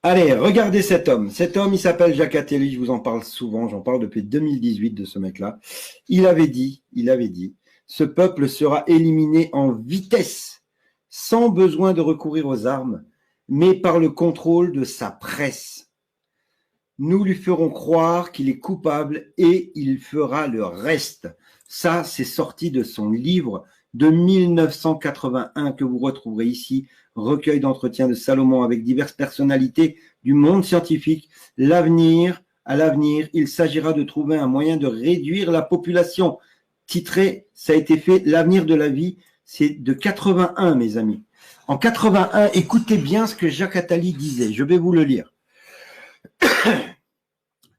Allez, regardez cet homme. Cet homme, il s'appelle Jacques Attali, je vous en parle souvent, j'en parle depuis 2018 de ce mec-là. Il avait dit, ce peuple sera éliminé en vitesse, sans besoin de recourir aux armes, mais par le contrôle de sa presse. Nous lui ferons croire qu'il est coupable et il fera le reste. Ça, c'est sorti de son livre de 1981 que vous retrouverez ici, recueil d'entretiens de Salomon avec diverses personnalités du monde scientifique. À l'avenir, il s'agira de trouver un moyen de réduire la population. Titré, ça a été fait, l'avenir de la vie, c'est de 81, mes amis. En 81, écoutez bien ce que Jacques Attali disait, je vais vous le lire.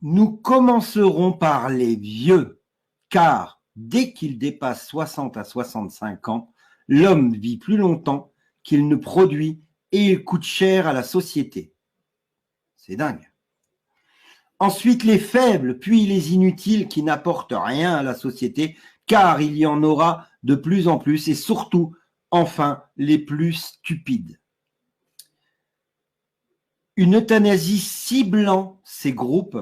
Nous commencerons par les vieux, car dès qu'il dépasse 60 à 65 ans, l'homme vit plus longtemps qu'il ne produit et il coûte cher à la société. C'est dingue. Ensuite, les faibles, puis les inutiles qui n'apportent rien à la société, car il y en aura de plus en plus, et surtout, enfin, les plus stupides. Une euthanasie ciblant ces groupes,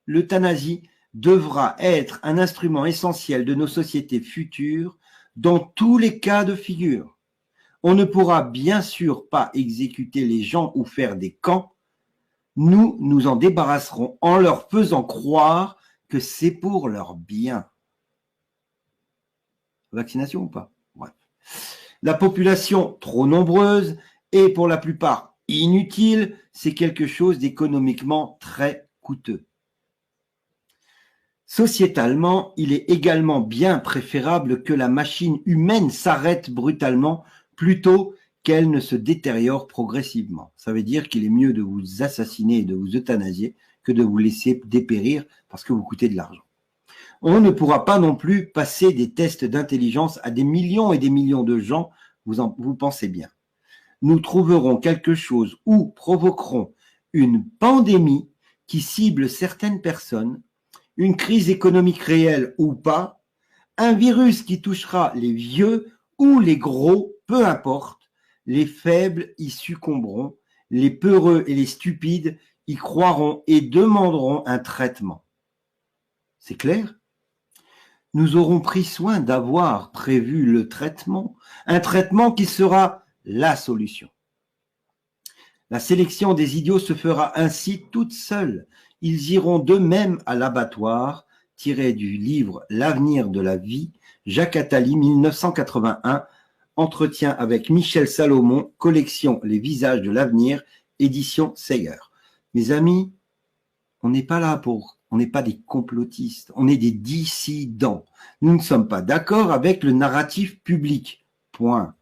l'euthanasie devra être un instrument essentiel de nos sociétés futures dans tous les cas de figure. On ne pourra bien sûr pas exécuter les gens ou faire des camps. Nous nous en débarrasserons en leur faisant croire que c'est pour leur bien. Vaccination ou pas? Bref. La population trop nombreuse et pour la plupart inutile, c'est quelque chose d'économiquement très coûteux. Sociétalement, il est également bien préférable que la machine humaine s'arrête brutalement plutôt qu'elle ne se détériore progressivement. Ça veut dire qu'il est mieux de vous assassiner et de vous euthanasier que de vous laisser dépérir parce que vous coûtez de l'argent. On ne pourra pas non plus passer des tests d'intelligence à des millions et des millions de gens, vous pensez bien. Nous trouverons quelque chose ou provoquerons une pandémie qui cible certaines personnes, une crise économique réelle ou pas, un virus qui touchera les vieux ou les gros, peu importe, les faibles y succomberont, les peureux et les stupides y croiront et demanderont un traitement. C'est clair? Nous aurons pris soin d'avoir prévu le traitement, un traitement qui sera la solution. La sélection des idiots se fera ainsi toute seule. Ils iront d'eux-mêmes à l'abattoir, tiré du livre L'avenir de la vie, Jacques Attali, 1981, entretien avec Michel Salomon, collection Les visages de l'avenir, édition Seyer. Mes amis, on n'est pas des complotistes, on est des dissidents. Nous ne sommes pas d'accord avec le narratif public. Point.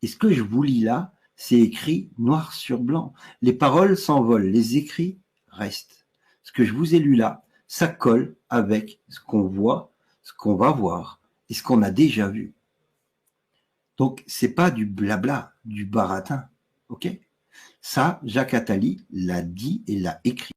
Et ce que je vous lis là, c'est écrit noir sur blanc. Les paroles s'envolent, les écrits restent. Ce que je vous ai lu là, ça colle avec ce qu'on voit, ce qu'on va voir et ce qu'on a déjà vu. Donc, c'est pas du blabla, du baratin. OK? Ça, Jacques Attali l'a dit et l'a écrit.